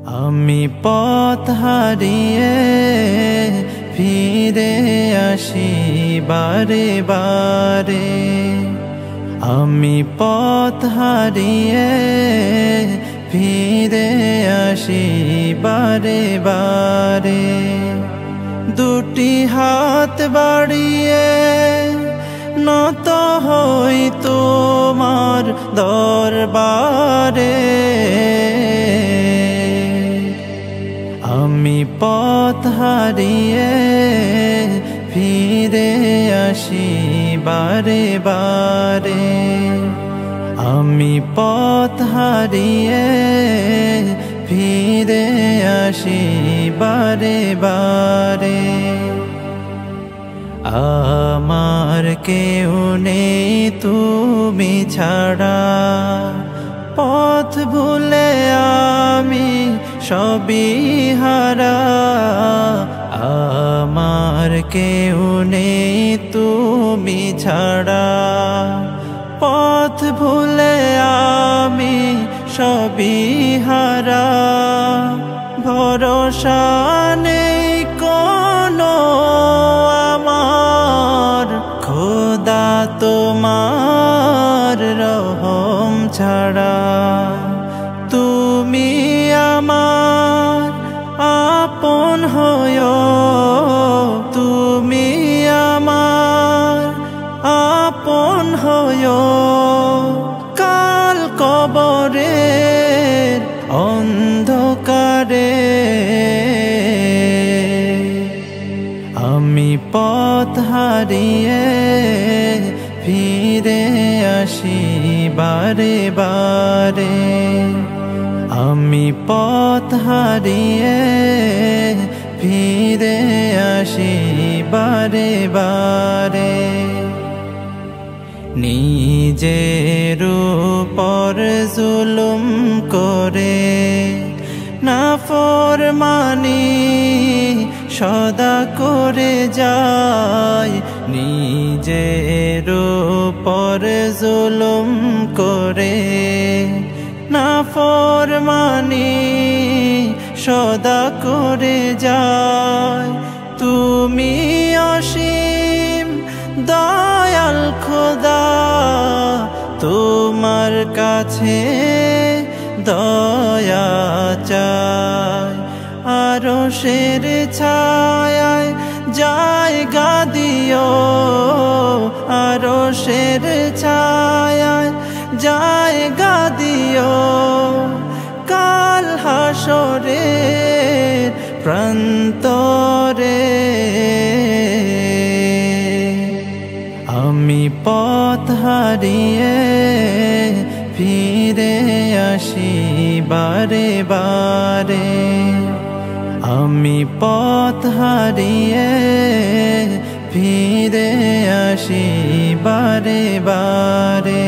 আমি পথ হারিয়ে ফিরে আসি বারে বারে। আমি পথ হারিয়ে ফিরে আসি বারে বারে। দুটি হাত বাড়িয়ে নত হই তোমার দরবারে। আমি পথ হারিয়ে ফিরে আসি বারে বারে। আমি পথ হারিয়ে ফিরে আসি বারে বারে। আমার কেউ নেই তুমি ছাড়া, পথ ভুলে আমি সবই হারা। আমার কেউ নেই তুমি ছাড়া, পথ ভুলে আমি সবই হারা। ভরসা নেই কোনো আমার, খোদা তোমার রহম ছাড়া। তুমি আমার আপন হয়ো, তুমি আমার আপন হয়ো। কাল কবরের অন্ধকারে আমি পথ হারিয়ে ফিরে আসি বারে বারে। আমি পথ হারিয়ে ফিরে আসি বারে বারে। নিজের উপর জুলুম করে নাফরমানি সদা করে যায়। নিজের উপর জুলুম করে নাফরমানি সদা করে যায়। তুমি অসীম দয়াল খোদা, তোমার কাছে দয়া চাই। আরশের ছায়ায় জায়গা দিও, আরশের ছায়ায় জায়গা দিও। কাল হাসরের প্রান্তরে আমি পথ হারিয়ে ফিরে আসি বারে বারে। আমি পথ হারিয়ে ফিরে আসি বারে বারে।